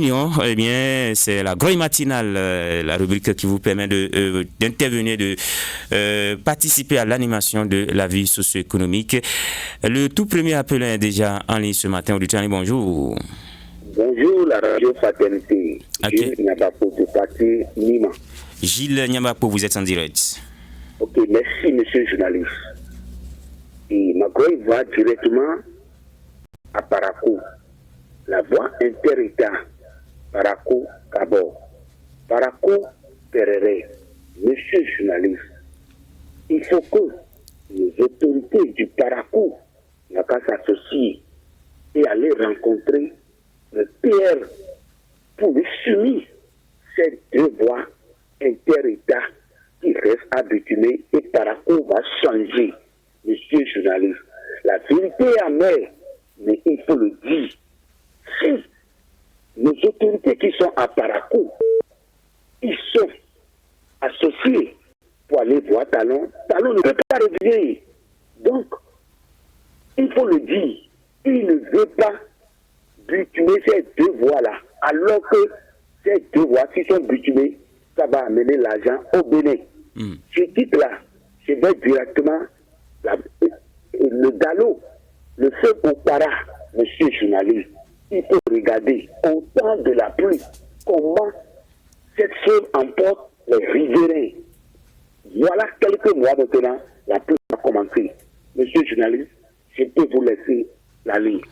Eh bien, c'est la Grogne matinale, la rubrique qui vous permet d'intervenir, de participer à l'animation de la vie socio-économique. Le tout premier appelant est déjà en ligne ce matin. Auditeurs, bonjour. Bonjour, la radio Fraternité. Okay. Gilles Niambapo de parti Nima. Gilles Niambapo, vous êtes en direct. Ok, merci, monsieur le journaliste. Et ma Grogne va directement à Parakou. La voie inter-État. Parakou Kabor, Parakou Perere. Monsieur le journaliste, il faut que les autorités du Parakou n'ont qu'à s'associer et aller rencontrer le PR pour lui soumettre ces deux voies inter-État qui restent à bitumer et Parakou va changer. Monsieur le journaliste, la vérité est amère, mais il faut le dire. Si nos autorités qui sont à Parakou, ils sont associés pour aller voir Talon. Talon ne peut pas revenir. Donc, il faut le dire, il ne veut pas bitumer ces deux voies-là. Alors que ces deux voies, qui sont bitumées, ça va amener l'argent au Bénin. Ce titre-là, je vais directement le galop, le feu au para, monsieur le journaliste. Il faut regarder au temps de la pluie comment cette chose emporte les riverains. Voilà quelques mois maintenant, la pluie a commencé. Monsieur le journaliste, je peux vous laisser la ligne.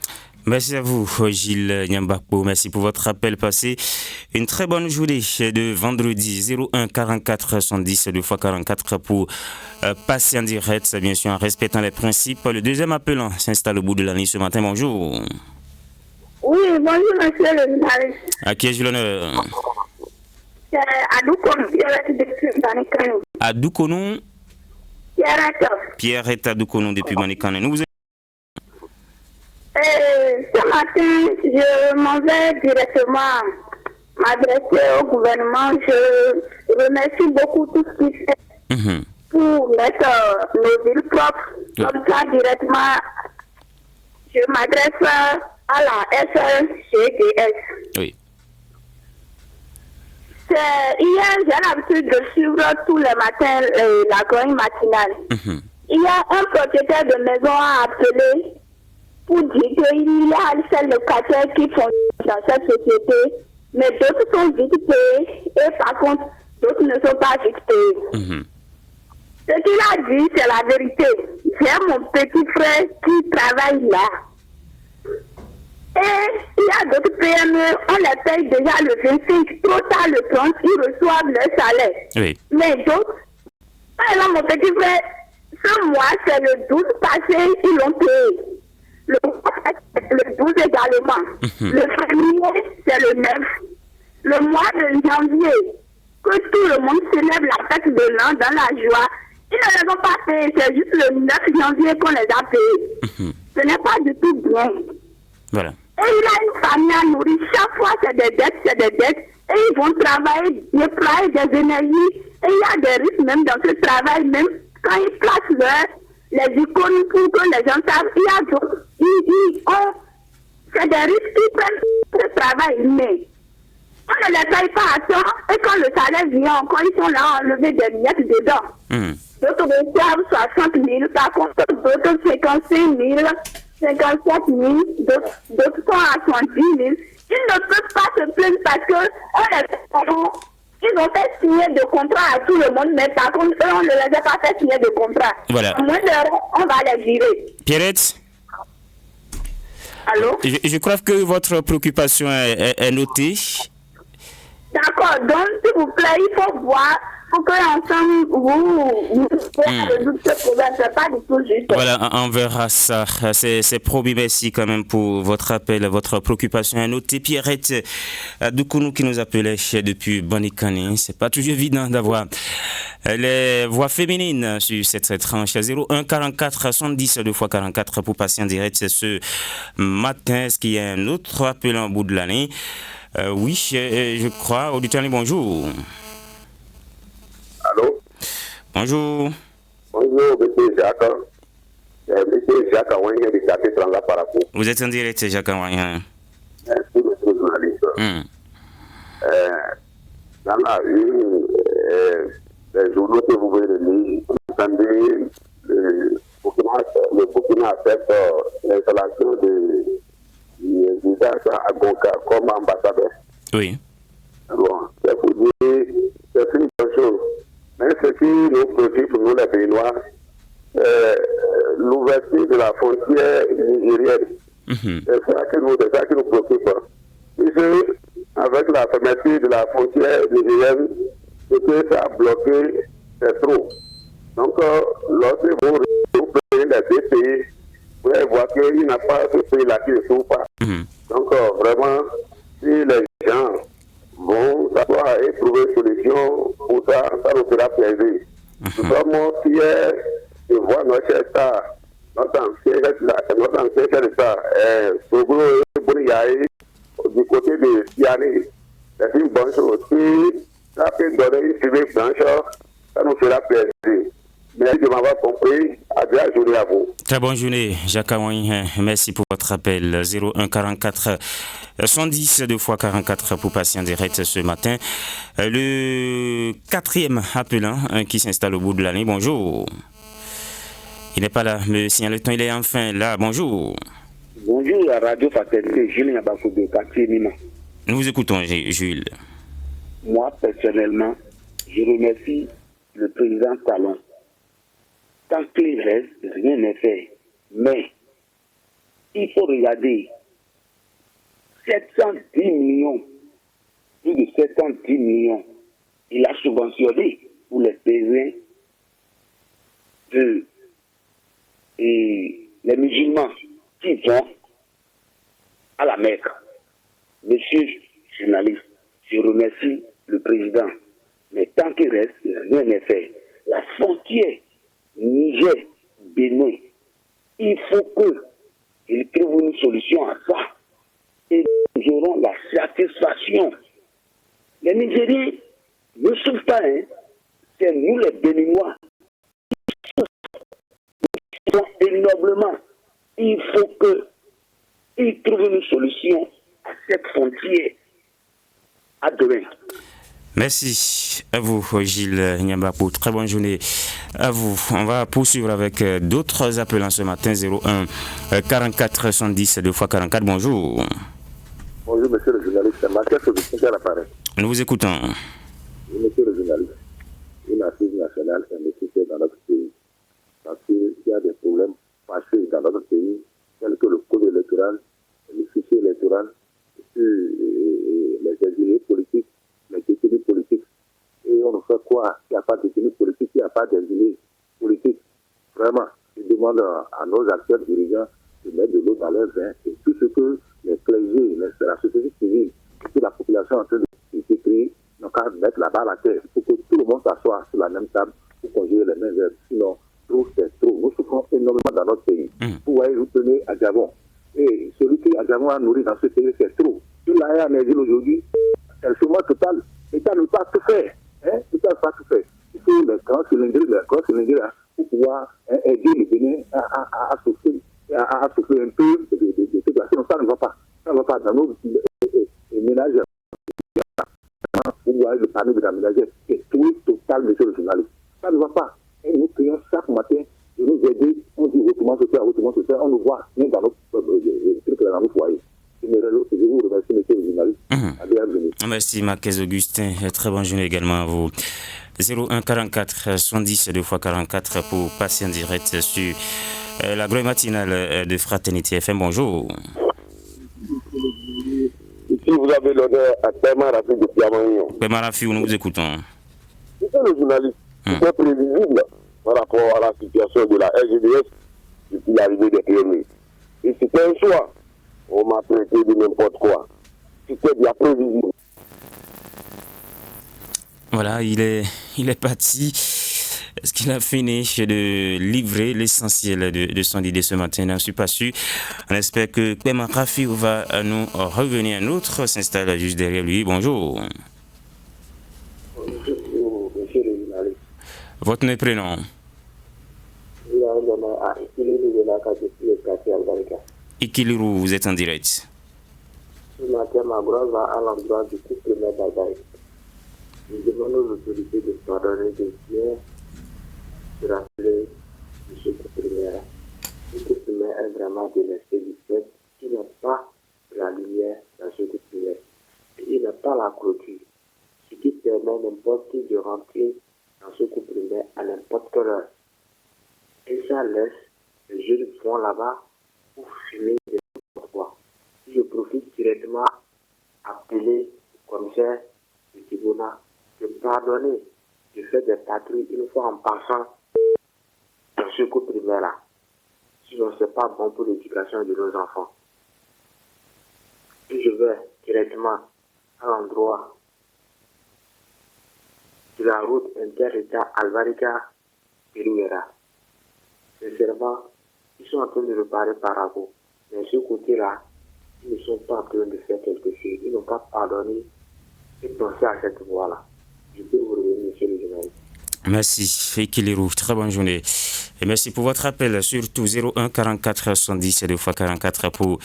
Merci à vous, Gilles Niambapo. Merci pour votre appel passé. Une très bonne journée de vendredi 01 44 110 2 x 44 pour passer en direct, bien sûr, en respectant les principes. Le deuxième appelant s'installe au bout de la ligne ce matin. Bonjour. Oui, bonjour, monsieur le journaliste. À qui ai-je l'honneur? C'est Adoukonou, Pierrette depuis Manikane. Adoukonou? Pierrette Adoukonou depuis Manikane. Nous vous ce matin, je m'en vais directement m'adresser au gouvernement. Je remercie beaucoup tout ce qui fait pour mettre nos villes propres. Comme ça, directement, je m'adresse à la SNCDS. Oui. Hier, j'ai l'habitude de suivre tous les matins la grogne matinale. Il y a un propriétaire de maison à appeler pour dire qu'il y a celles locataires qui font dans cette société, mais d'autres sont vite payés et par contre, d'autres ne sont pas vite payés. Ce qu'il a dit, c'est la vérité. J'ai mon petit frère qui travaille là. Et il y a d'autres PME, on les paye déjà le 25, trop tard le 30, ils reçoivent leur salaire. Oui. Mais d'autres, par exemple, mon petit frère, ce mois, c'est le 12 passé, ils l'ont payé. Le 12 également. Le février, c'est le 9. Le mois de janvier, que tout le monde célèbre la fête de l'an dans la joie, ils ne les ont pas payés, c'est juste le 9 janvier qu'on les a payés. Ce n'est pas du tout bien. Voilà. Et il a une famille à nourrir. Chaque fois, c'est des dettes. Et ils vont travailler, déployer des énergies. Et il y a des risques même dans ce travail, même quand ils placent les icônes pour que les gens savent. Il y a d'autres. C'est des risques qui prennent ce travail. Mais on ne les paye pas à temps. Et quand le salaire vient encore, ils sont là à enlever des miettes dedans. D'autres reçoivent 60 000, par contre, d'autres 55 000. 57 000, d'autres sont à 70 000. Ils ne peuvent pas se plaindre parce que ils ont fait signer de contrat à tout le monde, mais par contre, eux, on ne les a pas fait signer de contrat. Voilà. À moins de on va les virer. Pierrette? Allô? Je crois que votre préoccupation est notée. D'accord, donc s'il vous plaît, il faut voir pour que ensemble vous résoudre ce problème. C'est pas du tout juste. Voilà, on verra ça. C'est promis. Merci quand même pour votre appel, votre préoccupation est notée. Pierrette Adoukonou qui nous appelait depuis Banikane. C'est pas toujours évident d'avoir les voix féminines sur cette tranche 01 44 70 2 x 44 pour passer en direct ce matin. Est-ce qu'il y a un autre appel en bout de l'année? Oui, je crois. Auditeur, bonjour. Allô? Bonjour. Bonjour, monsieur Jacques. Monsieur Jacques Aouania de Quartier Transat Parakou. Vous êtes en direct, Jacques Aouania. Merci, monsieur le journaliste. dans la une, les journaux que vous voyez lire, vous entendez le Burkina accepte l'installation de Isaac Agonka comme ambassadeur. Oui. Bon, c'est pour dire, c'est une bonne chose. Mais ce qui nous préoccupe, nous les Béninois, l'ouverture de la frontière nigérienne. C'est ça qui nous préoccupe. Puisque, avec la fermeture de la frontière nigérienne, ce que ça a bloqué, c'est trop. Donc, lorsque vous prenez les deux pays, vous allez voir qu'il n'y a pas ce pays-là qui ne s'ouvre pas. Donc, vraiment, si les gens vont s'asseoir et trouver une solution pour ça, ça nous fera plaisir. Nous sommes fiers de voir notre chef d'État, notre ancien chef d'État, Soglo et Bouniaï, du côté de Tiani. C'est une bonne chose. Si ça peut donner une suivi blanche, ça nous fera plaisir. Merci de m'avoir compris. Bonne journée à vous. Très bonne journée, Jacques Amoui. Merci pour votre appel. 01 44 110 2 fois 44 pour passer en direct ce matin. Le quatrième appelant qui s'installe au bout de l'année. Bonjour. Il n'est pas là. Le signal de temps, il est enfin là. Bonjour. Bonjour à Radio Fraternité, Jules Nabakou de quartier Nima. Nous vous écoutons, Jules. Moi, personnellement, je remercie le président Talon. Tant qu'il reste, rien n'est fait. Mais, il faut regarder 710 millions, plus de 710 millions, il a subventionné pour les paysans et les musulmans qui vont à la Mecque. Monsieur journaliste, je remercie le président. Mais tant qu'il reste, rien n'est fait. La frontière Niger-Bénin, il faut qu'il trouve une solution à ça. Et nous aurons la satisfaction. Les Nigériens ne souffrent pas, hein. C'est nous les Béninois qui souffrons énormément. Il faut qu'ils trouvent une solution à cette frontière. À demain. Merci à vous, Gilles Nyambapou. Très bonne journée à vous. On va poursuivre avec d'autres appelants ce matin. 01 44 110 2 fois 44. Bonjour. Bonjour, monsieur le journaliste. C'est Mathieu Augustin à l'appareil. Nous vous écoutons. Monsieur le journaliste, une assise nationale est nécessaire dans notre pays. Parce qu'il y a des problèmes passés dans notre pays, tels que le code électoral, le fichier électoral, les exilés politiques, les détenus politiques. Et on ne fait quoi? Il n'y a pas de détenus politiques, il n'y a pas d'exilés politiques. Vraiment, je demande à nos acteurs dirigeants de mettre de l'eau dans leur vin et tout ce que les clergés, la société civile et la population en train de s'écrire, n'ont qu'à mettre la barre à terre pour que tout le monde s'assoie sur la même table pour conjurer les mêmes verbes. Sinon, trop c'est trop. Nous souffrons énormément dans notre pays. Vous voyez, vous tenez à Gabon. Et celui qui a Gabon a nourri dans ce pays, c'est trop. Tout là est en exil aujourd'hui, c'est le chômage total. L'État ne peut pas tout faire. L'État ne peut pas tout faire. Il faut les grands cylindres pour pouvoir aider le Bénin à souffler un peu de situation. Ça ne va pas. Ça ne va pas dans nos ménages. Vous voyez le panneau de la ménagère. C'est tout total, monsieur le journaliste. Ça ne va pas. Et nous prions chaque matin de nous aider. On dit autrement se faire. On nous voit même dans nos foyers. Je vous remercie, monsieur le journaliste. À bienvenue. Merci, Marquez Augustin. Très bonne journée également à vous. 01 44 110 2 fois 44 pour passer en direct sur la grande matinale de Fraternité FM. Bonjour. Ici, vous avez l'honneur à Pema Rafi de Piamagnon. Pema Rafi, nous vous écoutons. Monsieur le journaliste, c'est prévisible par rapport à la situation de la RGDS depuis l'arrivée des PME. Et c'était un choix. On m'a traité de n'importe quoi. C'était bien prévisible. Voilà, il est parti. Est-ce qu'il a fini de livrer l'essentiel de son idée ce matin? Je ne suis pas sûr. On espère que Pema Rafi va nous revenir. Un autre s'installe juste derrière lui. Bonjour. Bonjour, monsieur le journaliste. Votre nom et prénom? Ikiliru, vous êtes en direct. Ce matin, ma grande va à l'endroit du couple de Bagaille. Je demande aux autorités de pardonner de bien, de rappeler M. Couprimaire. M. Couprimaire est vraiment délaissé du fait qu'il n'a pas la lumière dans ce Couprimaire. Il n'a pas la clôture, ce qui permet n'importe qui de rentrer dans ce Couprimaire à n'importe quelle heure. Et ça laisse les jeunes vont là-bas pour fumer de n'importe quoi. Je profite directement à appeler le commissaire de Kibona de pardonner du fait des patrouilles une fois en passant dans ce coup primaire-là. Sinon, ce n'est pas bon pour l'éducation de nos enfants. Et je vais directement à l'endroit de la route inter-État Alvarica-Peruera. Sincèrement, ils sont en train de réparer Parago. Mais ce côté-là, ils ne sont pas en train de faire quelque chose. Ils n'ont pas pardonné et pensé à cette voie-là. Je peux vous remercier, monsieur le journaliste. Merci, Fekilirou. Très bonne journée. Et merci pour votre appel, surtout 01 44 70 2 fois 44 pour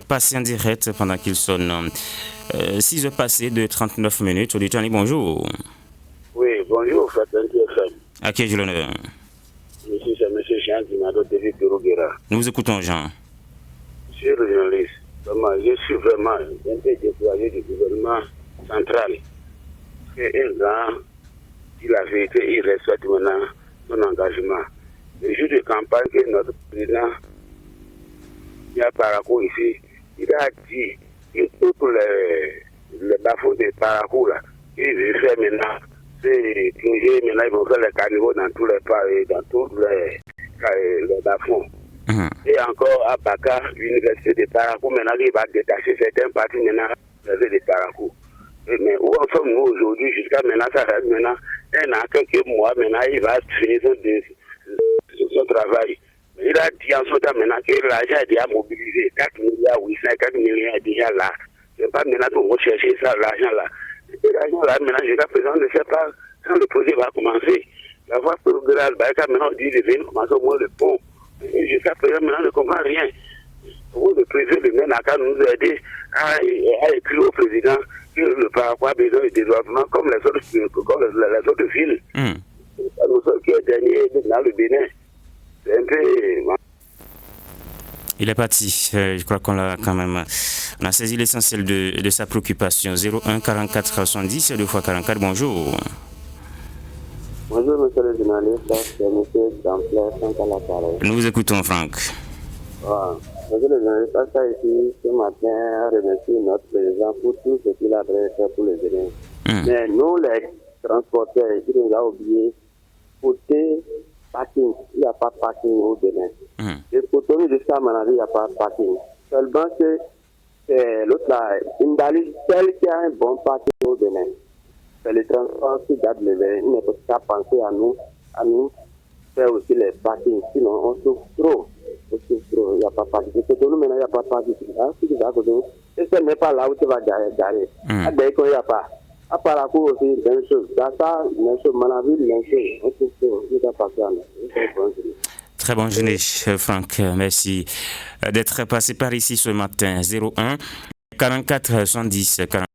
passer en direct pendant qu'il sonne 6 heures passées de 39 minutes. Auditeur, bonjour. Oui, bonjour, Fraternité FM. À qui ai-je l'honneur? Ici, c'est M. Jean qui m'a donné Peruguera. Nous vous écoutons, Jean. Monsieur le journaliste, vraiment, je suis vraiment un peu déployé du gouvernement central. C'est un grand, il a vérité, il respecte maintenant son engagement. Le jour de campagne que notre président, il y a Parakou ici, il a dit que pour les bafos de Parakou, là, il veut faire maintenant, c'est que maintenant ils vont faire les carnivaux dans tous les paris, dans tous les bafos. Et encore à Baka, l'université de Parakou, maintenant il va détacher certains parties maintenant de Parakou. Mais où en sommes nous aujourd'hui, jusqu'à maintenant, ça reste maintenant un an, quelques mois, maintenant il va finir son travail. Mais il a dit en ce temps maintenant que l'argent est déjà mobilisé, 4 milliards, 800, 4 milliards est déjà là. C'est pas maintenant pour rechercher ça, l'argent là. Et l'argent là, maintenant, jusqu'à présent, on ne sait pas quand le projet va commencer. La voie progrès, maintenant on dit de venir commencer au moins le pont. Et jusqu'à présent, maintenant, on ne comprend rien. Le président de Ménaka nous aider à écrire au président que le Paraguay a besoin de développement comme les autres villes. Nous sommes qui est dernier dans le Bénin. C'est un peu... Il est parti. Je crois qu'on a quand même... On a saisi l'essentiel de sa préoccupation. 01 44 70 2 fois 44. Bonjour. Bonjour, monsieur le journaliste. C'est monsieur Dampler, Franck à l'appareil. Nous vous écoutons, Franck. Monsieur le journaliste, ça ici, ce matin, remercie notre président pour tout ce qu'il a fait pour les Bénin. Mais nous, les transporteurs, il nous a oublié, côté parking, il n'y a pas de parking au Bénin. Et pour Tony jusqu'à Manadi, il n'y a pas de parking. Seulement que c'est l'autre là, une balise, celle qui a un bon parking au Bénin. C'est le transport qui garde le Bénin. Il ne faut pas penser à nous faire aussi les parkings. Sinon, on souffre trop. Il n'y a pas de parking. C'est pour nous maintenant, il n'y a pas de parking. Et ce n'est pas là où tu vas garer. À Béco, il n'y a pas. À Parakou aussi, même chose. Dassa, même chose. Manaville, même chose. On souffre trop. Il n'y a pas ça. Très bonne journée, Franck. Merci d'être passé par ici ce matin. 01 44 110 40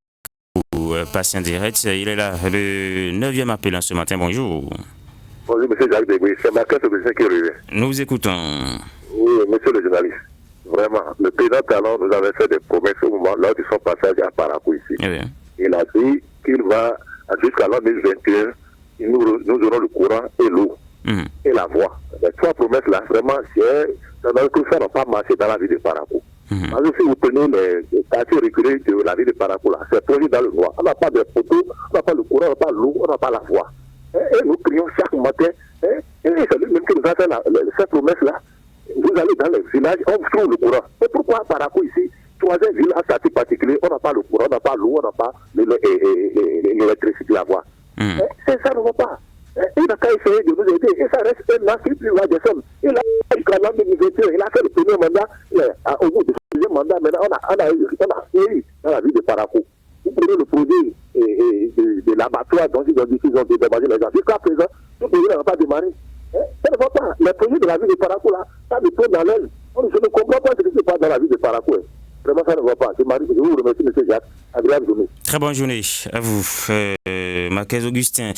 pour patient direct. Il est là, le 9e appel ce matin. Bonjour. Bonjour, monsieur Jacques Debouy. C'est Marcus Augustin qui revient. Nous vous écoutons. Oui, monsieur le journaliste. Vraiment, le président Talon nous avait fait des promesses au moment lors de son passage à Parakou ici. Oui. Il a dit qu'il va, jusqu'à l'an 2021, nous aurons le courant et l'eau. Et la voie. Les 3 promesses-là, vraiment, tout ça n'a pas marché dans la ville de Parakou. Parce que si vous prenez les quartiers reculés de la ville de Parakou, là, c'est plongé dans le noir. On n'a pas de poteaux, on n'a pas le courant, on n'a pas l'eau, on n'a pas la voie. Et nous prions chaque matin, et c'est lui-même qui nous a fait cette promesse-là. Vous allez dans les villages, on trouve le courant. Et pourquoi Parakou ici, 3e ville à statut particulier, on n'a pas le courant, on n'a pas l'eau, on n'a pas l'électricité, la voie. C'est ça ne va pas. Il n'a qu'à essayer de nous aider. Et ça reste un an qui plus loin des sommes. Il a jusqu'à l'an 2021, il a fait le premier mandat. Au bout du deuxième mandat, maintenant, on a eu dans la ville de Parakou. Vous prenez le projet de l'abattoir dont ils ont dit qu'ils ont dédommagé les gens. Jusqu'à présent, ce projet n'a pas démarré. Ça ne va pas. Les projets de la ville de Parakou, là, ça me tourne dans l'aile. Je ne comprends pas ce qui se passe dans la ville de Parakou. Vraiment, ça ne va pas. Je vous remercie, M. Jacques. Agréable journée. Très bonne journée à vous, Marquez Augustin.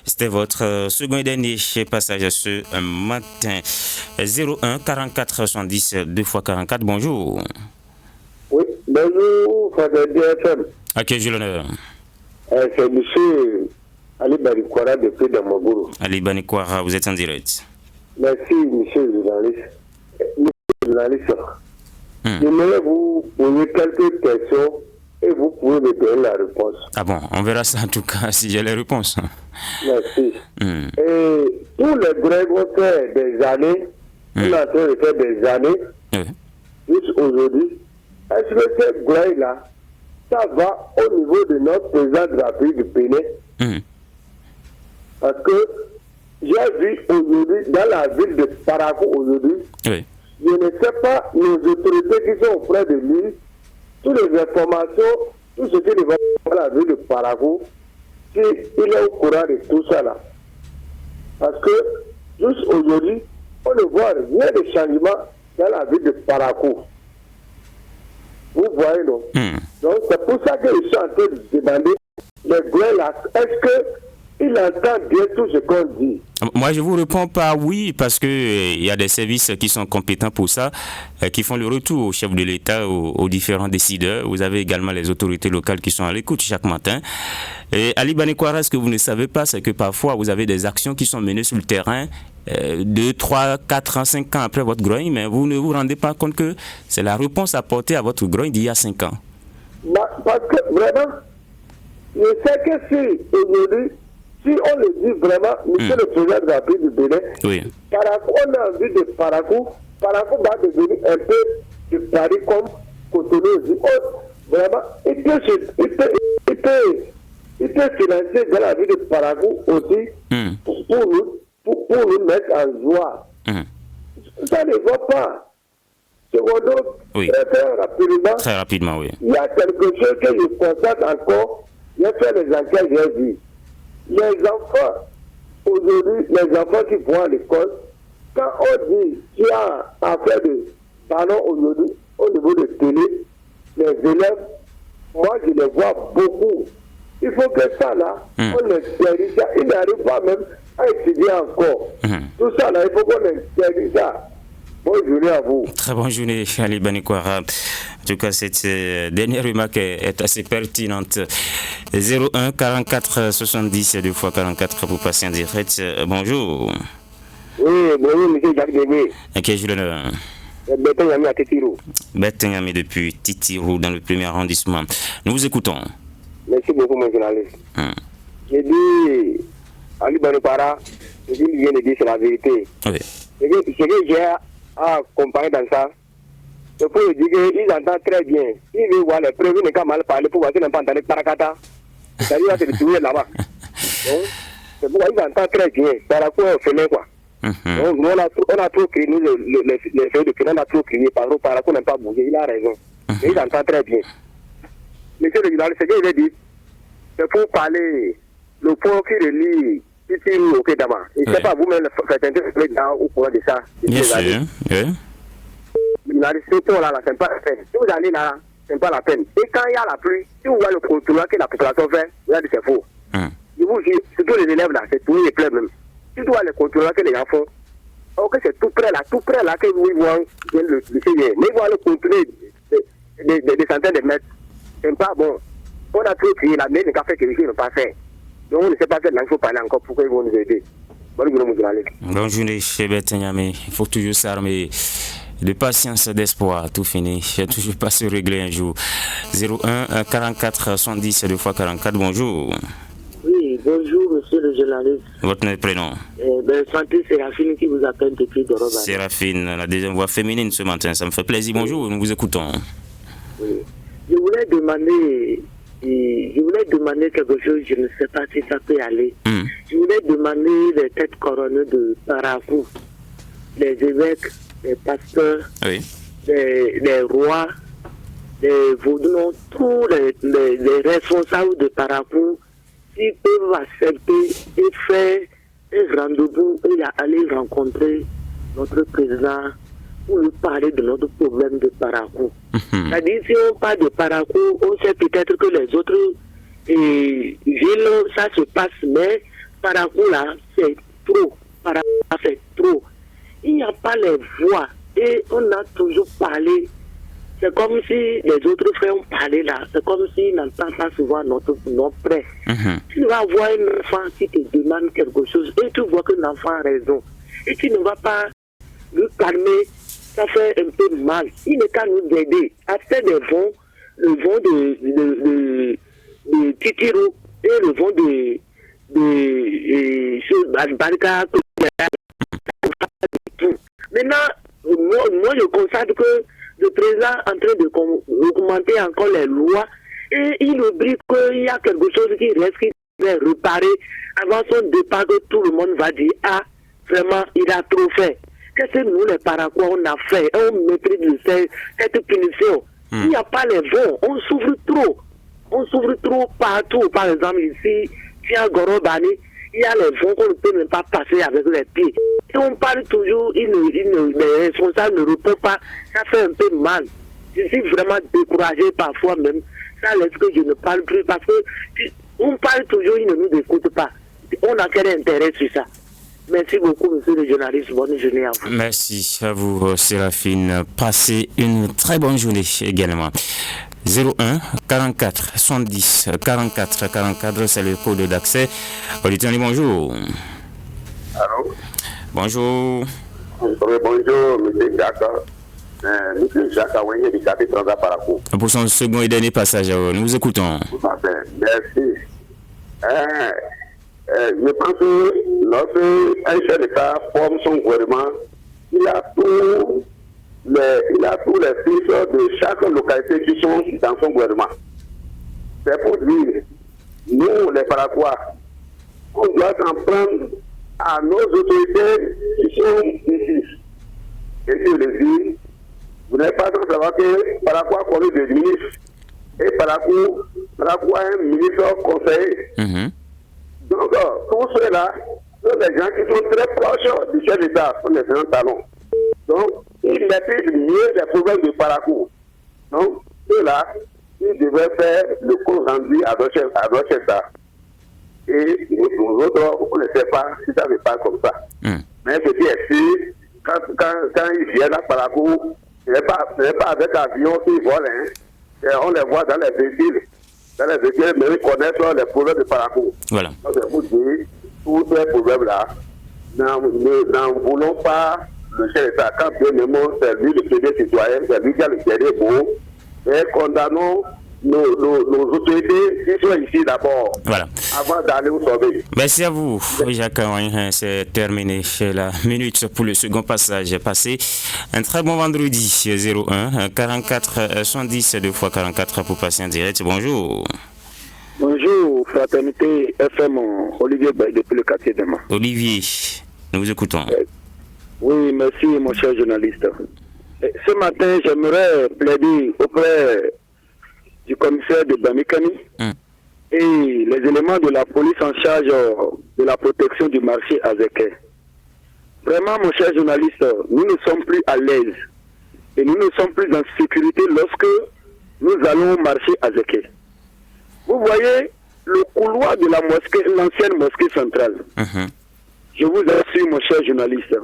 C'était votre second et dernier passage ce matin. 01 44 70 2 x 44. Bonjour. Oui, bonjour, Frère DFM. À qui j'ai l'honneur? C'est M. Ali Banikwara depuis Damabourou. Ali Banikwara, vous êtes en direct. Merci, monsieur le journaliste. Monsieur le journaliste, j'aimerais vous poser quelques questions et vous pouvez me donner la réponse. Ah bon, on verra ça en tout cas si j'ai les réponses. Merci. Et tous les grèves ont fait des années, on est en train de faire des années, jusqu'aujourd'hui. Est-ce que cette grève-là, ça va au niveau de notre président de la République du Bénin? Parce que j'ai vu aujourd'hui, dans la ville de Parakou aujourd'hui, je ne sais pas, les autorités qui sont auprès de lui, toutes les informations, tout ce qui va dans la ville de Parakou, il est au courant de tout ça là. Parce que, juste aujourd'hui, on ne voit rien de changement dans la ville de Parakou. Vous voyez, non? Donc, c'est pour ça que je suis en train de demander, les gars là, est-ce qu'il entend bien tout ce qu'on dit? Moi, je vous réponds pas oui, parce que il y a des services qui sont compétents pour ça, qui font le retour au chef de l'État, aux différents décideurs. Vous avez également les autorités locales qui sont à l'écoute chaque matin. Et Ali Banikwara, ce que vous ne savez pas, c'est que parfois, vous avez des actions qui sont menées sur le terrain 2, 3, 4 ans, 5 ans après votre grogne, mais vous ne vous rendez pas compte que c'est la réponse apportée à votre grogne d'il y a 5 ans. Parce que vraiment, je sais que si aujourd'hui, si on le dit vraiment, monsieur le président de la République du Bénin, Parakou, on a envie de Parakou va devenir un peu de Paris comme Cotonou. Vraiment, il peut financer dans la ville de Parakou aussi pour nous mettre en joie. Ça ne va pas. Secondo, très rapidement, il y a quelque chose que je constate encore. J'ai fait les enquêtes, j'ai vu. Les enfants, aujourd'hui, les enfants qui vont à l'école, quand on dit qu'il y a affaire de ballon aujourd'hui, au niveau de télé, les élèves, moi je les vois beaucoup. Il faut que ça là, on interdit ça. Ils n'arrivent pas même à étudier encore. Tout ça là, il faut qu'on interdit ça. Bonne journée à vous. Très bonne journée, Ali Banikwara. En tout cas, cette dernière remarque est assez pertinente. 01 44 70 2 x 44 pour passer en direct. Bonjour. Oui, bonjour, monsieur Jacques Débé. À qui ai-je l'honneur? Betengami à Titirou. Betengami depuis Titirou, dans le premier arrondissement. Nous vous écoutons. Merci beaucoup, mon journaliste. J'ai dit, Ali Banikwara, ce qu'il vient de dire, c'est la vérité. Oui. Ce que j'ai à comparer dans ça, c'est pour lui dire qu'ils entendent très bien. Ils veulent voir les preuves, ils n'ont qu'à mal parler pour voir s'ils n'ont pas entendu Parakata. C'est-à-dire que c'est trouver là-bas. C'est pourquoi ils entendent très bien. Parakou est fainé, quoi. Donc, nous, on a trop crié, nous, les feuilles de crier, on a trop crié. Parakou n'a pas bougé, il a raison. Mais ils entendent très bien. Monsieur le journaliste, ce que je veux dire, c'est pour parler le point qui relie Titirou au Kédama. Et je ne sais pas vous-même, faites un au courant de ça. Bien sûr, c'est tout là, c'est pas la peine. Si vous allez là, c'est pas la peine. Et quand il y a la pluie, si vous voyez le contrôle que la population fait, vous allez dire c'est faux. Je vous dis, surtout les élèves là, c'est tout les plaies même. Si vous voyez le contrôle que les gens font, ok, c'est tout près là que vous voyez le CIE. Mais vous voyez le contrôle des centaines de mètres. C'est pas bon. On a trop crié là, mais les cafés que les gens n'ont pas fait. Donc on ne sait pas faire langue, il faut parler encore pour qu'ils vont nous aider. Bonne journée, mon journaliste. Bonne journée, chez Betengami. Il faut toujours s'armer de patience, d'espoir, tout fini. Je ne vais toujours pas se régler un jour. 01 44 110 2 x 44, bonjour. Oui, bonjour, monsieur le journaliste. Votre prénom? Santé Séraphine qui vous appelle depuis Doroba. Séraphine, la deuxième voix féminine ce matin, ça me fait plaisir. Bonjour, nous vous écoutons. Oui. Je voulais demander quelque chose, je ne sais pas si ça peut aller. Je voulais demander les têtes couronnées de Parakou, les évêques, les pasteurs, les rois, les vaudons, tous les responsables de Parakou, s'ils peuvent accepter et faire un rendez-vous et aller rencontrer notre président pour lui parler de notre problème de Parakou. C'est-à-dire, si on parle de Parakou, on sait peut-être que les autres villes, ça se passe, mais Parakou, là, c'est trop. Parakou, c'est trop. Il n'y a pas les voix. Et on a toujours parlé. C'est comme si les autres frères ont parlé là. C'est comme s'ils n'entendent pas souvent notre presse. Tu vas voir un enfant qui te demande quelque chose et tu vois que l'enfant a raison. Et tu ne vas pas le calmer. Ça fait un peu mal. Il n'est qu'à nous aider à faire des vents, le vent de Titiro et le vent de Barca. Maintenant, moi je constate que le président est en train de augmenter encore les lois et il oublie qu'il y a quelque chose qui reste, qui va réparer avant son départ, que tout le monde va dire ah, vraiment, il a trop fait. Qu'est-ce que nous, les Paraguayens, on a fait? On maîtrise cette punition. Il n'y a pas les vents, on souffre trop. On souffre trop partout. Par exemple, ici, tiens, Gorobani, il y a les vents qu'on ne peut même pas passer avec les pieds. Et on parle toujours, les responsables ne répondent pas, ça fait un peu mal. Je suis vraiment découragé parfois même. Ça laisse que je ne parle plus parce que on parle toujours, ils ne nous écoutent pas. On a quel intérêt sur ça? Merci beaucoup, monsieur le journaliste. Bonne journée à vous. Merci à vous, Séraphine. Passez une très bonne journée également. 01 44 70 44 44, c'est le code d'accès. Auditeur, bonjour. Allô? Bonjour. Bonjour, monsieur Jacques. Monsieur Jacques Wenye du quartier Transat Parakou. Pour son second et dernier passage, nous vous écoutons. Merci. Je pense que lorsqu'un chef d'État forme son gouvernement, il a tous les fils de chaque localité qui sont dans son gouvernement. C'est pour dire, nous, les Paraguayens, on doit s'en prendre à nos autorités qui sont ici. Et je le dis, vous n'êtes pas sans savoir que Paraguay a connu des ministres et Paraguay a un ministre conseiller. Donc, tous ceux-là sont des gens qui sont très proches du chef d'État, sont des grands talons. Donc, ils maîtrisent mieux les problèmes de Parakou. Donc, ceux-là, ils devraient faire le compte rendu à notre État. Et nous autres, on ne sait pas si ça ne va pas comme ça. Mais ce qui est sûr, quand ils viennent à Parakou, ce n'est pas avec avion qu'ils volent. On les voit dans les véhicules. Mais ils connaissent les problèmes de Parakou. Voilà. Donc, c'est pour dire, tous ces problèmes-là, n'en voulons pas le chef d'État. Quand bien même, c'est lui le premier citoyen, c'est lui qui a le dernier mot. Et condamnons nos autorités qui sont ici d'abord, avant d'aller vous sauver. Merci à vous, Jacques. C'est terminé la minute pour le second passage passé. Un très bon vendredi, 01 44 110 2 x 44 pour passer en direct. Bonjour. Bonjour, fraternité FM, Olivier Bay depuis le quartier de Mans. Olivier, nous vous écoutons. Oui, merci mon cher journaliste. Ce matin, j'aimerais plaider auprès du commissaire de Bamikani et les éléments de la police en charge de la protection du marché à Zeke. Vraiment, mon cher journaliste, nous ne sommes plus à l'aise et nous ne sommes plus en sécurité lorsque nous allons marcher à Zeke. Vous voyez le couloir de la mosquée, l'ancienne mosquée centrale. Je vous assure, mon cher journaliste,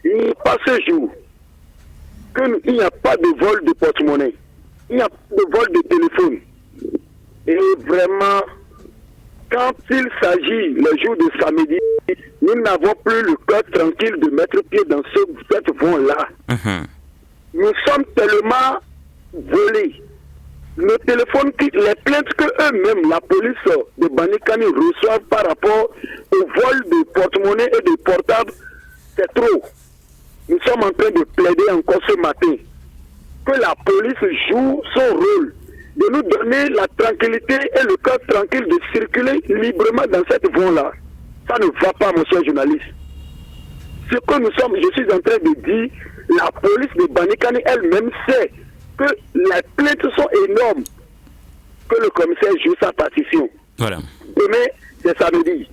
il n'y a pas ce jour qu'il n'y a pas de vol de porte-monnaie. Il n'y a pas de vol de téléphone. Et vraiment, quand il s'agit le jour de samedi, nous n'avons plus le cœur tranquille de mettre pied dans cette voie-là. Nous sommes tellement volés. Le téléphone, les plaintes que eux-mêmes, la police de Banikani reçoivent par rapport au vol de porte-monnaie et de portables, c'est trop. Nous sommes en train de plaider encore ce matin que la police joue son rôle de nous donner la tranquillité et le cœur tranquille de circuler librement dans cette voie-là. Ça ne va pas, mon cher journaliste. Ce que nous sommes, je suis en train de dire, la police de Banikani elle-même sait que les plaintes sont énormes, que le commissaire joue sa partition. Voilà. Demain, c'est samedi.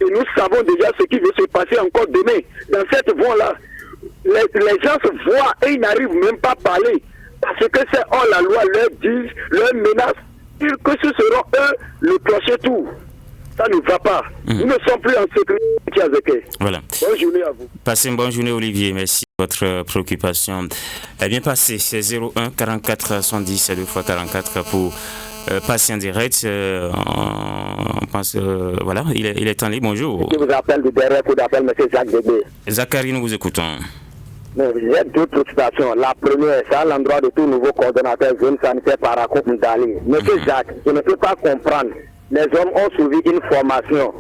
Et nous savons déjà ce qui va se passer encore demain. Dans cette voie-là, les gens se voient et ils n'arrivent même pas à parler. Parce que c'est hors la loi, leur disent, leur menace, que ce seront eux le clocher tout. Ça ne va pas. Nous ne sommes plus en sécurité avec. Voilà. Bonne journée à vous. Passez une bonne journée, Olivier. Merci de votre préoccupation. Eh bien passé, c'est 01 44 110 2x44 pour passer en direct. On pense, voilà, il est en ligne. Bonjour. Je vous appelle du dernier coup d'appel, M. Jacques Débé. Zachary, nous vous écoutons. J'ai deux préoccupations. La première, c'est à l'endroit de tout nouveau coordonnateur zone sanitaire Parakou Mdali. Monsieur Jacques, je ne peux pas comprendre. Les hommes ont suivi une formation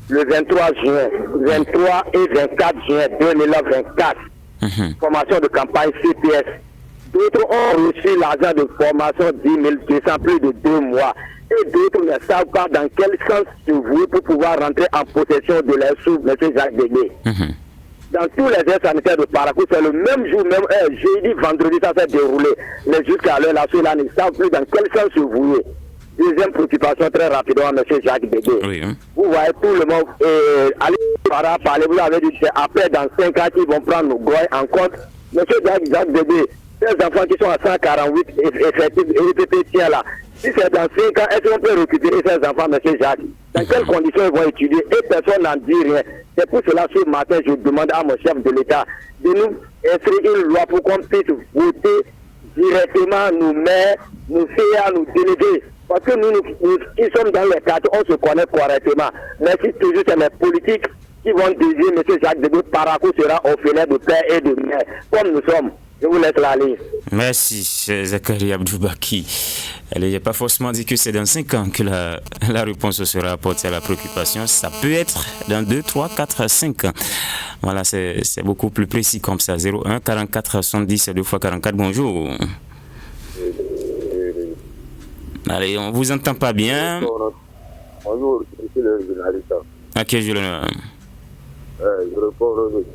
le 23 juin, 23 et 24 juin 2024. Formation de campagne CPS. D'autres ont reçu l'argent de formation 10 200, plus de 2 mois. Et d'autres ne savent pas dans quel sens se vouer pour pouvoir rentrer en possession de leurs sous, M. Jacques Débé. Dans tous les aides sanitaires de Parakou, c'est le même jour, même heure, jeudi, vendredi, ça s'est déroulé. Mais jusqu'à l'heure, ceux-là ne savent plus dans quel sens se vouer. Deuxième préoccupation, très rapidement, M. Jacques Débé. Oui, Vous voyez tout le monde, allez parler, vous avez dit, c'est après, dans 5 ans, qu'ils vont prendre nos goyes en compte. M. Jacques Débé, ces enfants qui sont à 148 effectifs, et tiens là, si c'est dans 5 ans, est-ce qu'on peut récupérer ces enfants, M. Jacques? Dans quelles conditions ils vont étudier? Et personne n'en dit rien. C'est pour cela, ce matin, je demande à mon chef de l'État de nous inscrire une loi pour qu'on puisse voter directement nos maires, nos CA, nos délégués. Parce que nous qui sommes dans les quartiers, on se connaît correctement. Mais si toujours c'est les politiques qui vont désigner M. Jacques Débé, Parakou sera au filet de père et de mère, comme nous sommes. Je vous laisse la ligne. Merci, Zachary Abdoubaki. Il n'y a pas forcément dit que c'est dans 5 ans que la réponse sera apportée à la préoccupation. Ça peut être dans 2, 3, 4, 5 ans. Voilà, c'est beaucoup plus précis comme ça. 01 44 70 2x44. Bonjour. Allez, on vous entend pas bien. Bonjour, je suis le journaliste. À qui je l'honneur? Je réponds au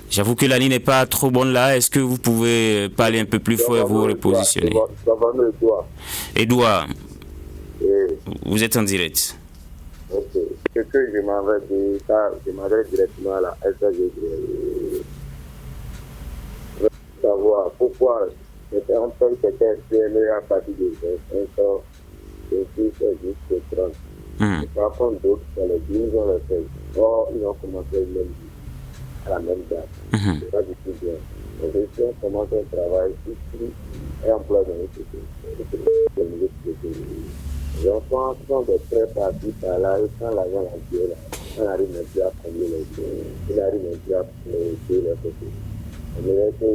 J'avoue que la ligne n'est pas trop bonne là. Est-ce que vous pouvez parler un peu plus fort et vous repositionner? Edouard, vous êtes en direct. Ok. Ce que je m'avais dit, ça, je m'adresse directement à la SAG. Je veux savoir pourquoi c'était un peu PME à partir de 25 ans et puis c'est jusqu'à 30. Par contre, d'autres, c'est les 10 ans, les 16. Or, ils ont commencé le même jour, à la même date. C'est pas du tout bien. Donc, si on commence un travail, ici, et emploi dans les sociétés, les enfants sont de très partis par là, et quand l'argent est là, on arrive même plus à prendre les choses, on arrive même plus à payer les sociétés. On dirait que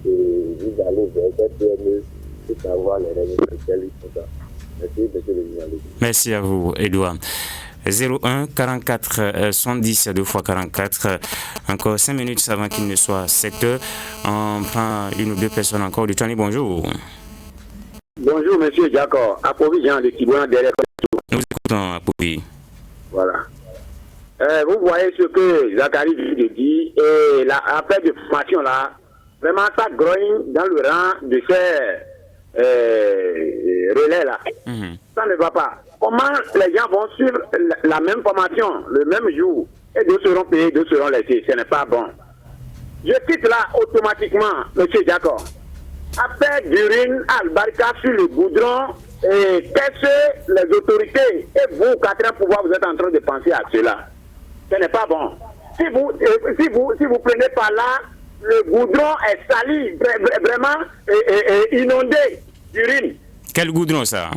vous allez vers cette PME pour savoir les règles sur lesquelles ils sont là. Merci, monsieur le journaliste. Merci à vous, Edouard. 01 44 110 2x44. Encore 5 minutes avant qu'il ne soit 7 heures. On prend une ou deux personnes encore du temps. Bonjour. Bonjour, monsieur Jacob. Approvi Jean de Kibouan derrière. Nous écoutons Approvi. Voilà. Vous voyez ce que Zachary vient de dire. Et après de formation là, vraiment ça grogne dans le rang de ces relais là. Ça ne va pas. Comment les gens vont suivre la même formation le même jour et deux seront payés, deux seront laissés? Ce n'est pas bon. Je quitte là automatiquement, M. Jacob. Après d'urine Albarka sur le goudron, et qu'est-ce que les autorités et vous, Catherine Pouvoir, vous êtes en train de penser à cela? Ce n'est pas bon. Si vous prenez par là, le goudron est sali, vraiment inondé d'urine. Quel goudron ça?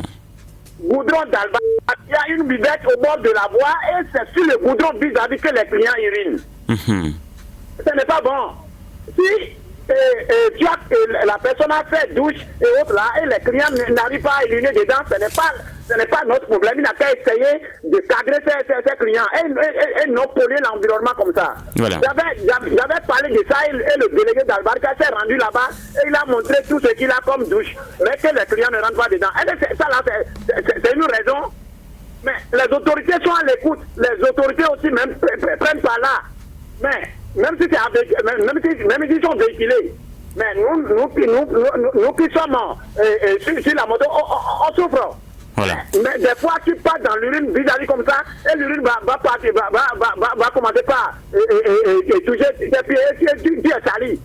Goudron d'Alba. Il y a une buvette au bord de la voie et c'est sur le goudron vis-à-vis que les clients urinent. Ce n'est pas bon. Si la personne a fait douche et autres là, et les clients n'arrivent pas à uriner dedans, ce n'est pas notre problème. Il n'a qu'à essayer de cadrer ses clients et non polluer l'environnement comme ça. Voilà. J'avais parlé de ça et le délégué d'Albarca s'est rendu là-bas et il a montré tout ce qu'il a comme douche, mais que les clients ne rentrent pas dedans. Et ça là, c'est une raison. Mais les autorités sont à l'écoute. Les autorités aussi même prennent par là. Mais même si s'ils sont véhiculés, mais nous qui sommes sur la moto, on souffre. Voilà. Mais des fois, tu passes dans l'urine vis-à-vis comme ça, et l'urine va commencer par toucher tes pieds, tu es sali.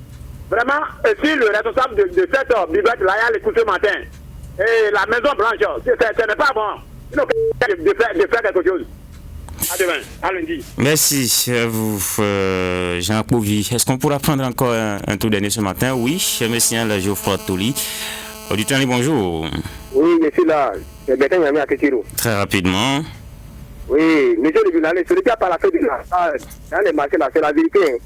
Vraiment, si le responsable de cette buvette-là a l'écoute ce matin, et la Maison Blanche, ce n'est pas bon. Il faut de faire quelque chose. À demain, à lundi. Merci à vous, Jean Pouvi. Est-ce qu'on pourra prendre encore un tour dernier ce matin? Oui, monsieur la Geoffroy Toli. Auditeur, bonjour. Oui, monsieur là, c'est Bertin Yami à Ketiro. Très rapidement. Oui, monsieur le journaliste, celui qui a pas la fête de la dans les marchés là, c'est la vérité.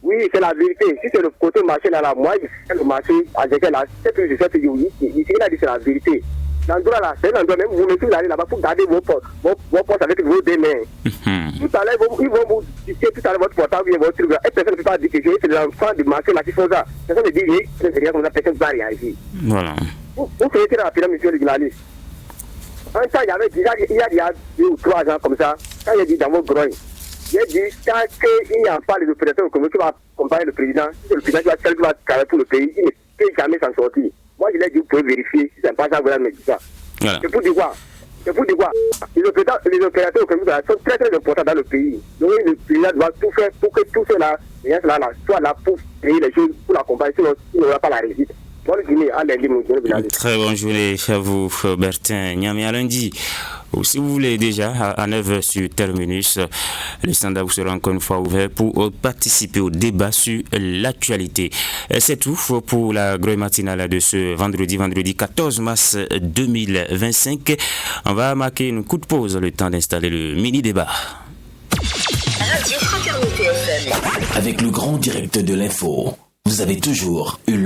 Oui, c'est la vérité. Si c'est le côté marché là, moi, je fais le marché à Jekyll là, c'est que je sais que ici, il a dit c'est la vérité. L'endroit là, c'est l'endroit même, vous mettez allez là-bas pour garder vos postes avec vos deux mains. Tout à l'heure, ils vont vous discuter tout à l'heure votre portable, votre truc là. Et personne ne peut pas dire que c'est les enfants du marché là qui font ça. Personne ne dit rien comme ça, personne ne va réagir. Voilà. Vous faites rapidement, monsieur le journaliste. Un temps, il y a 2 ou 3 ans comme ça, quand il a dit dans vos groins, il a dit tant qu'il n'y a pas les opérateurs qui vont accompagner le président, si le président qui va travailler pour le pays, il ne peut jamais s'en sortir. Moi, je l'ai dit, vous pouvez vérifier si c'est pas ça, vous allez me dire ça. Voilà. C'est pour dire quoi? Les opérateurs sont très très importants dans le pays. Donc le président doit tout faire pour que tout cela, soit là pour payer les choses, pour l'accompagner, sinon il n'aura pas la réussite. Bonne journée, à lundi, mon journée. Très bonne journée à vous, Bertin Niamey, à lundi. Ou si vous voulez déjà, à 9h sur Terminus, le standard vous sera encore une fois ouvert pour participer au débat sur l'actualité. C'est tout pour la grande matinale de ce vendredi 14 mars 2025. On va marquer un coup de pause, le temps d'installer le mini-débat. Radio Fraternité FM. Avec le grand direct de l'info, vous avez toujours eu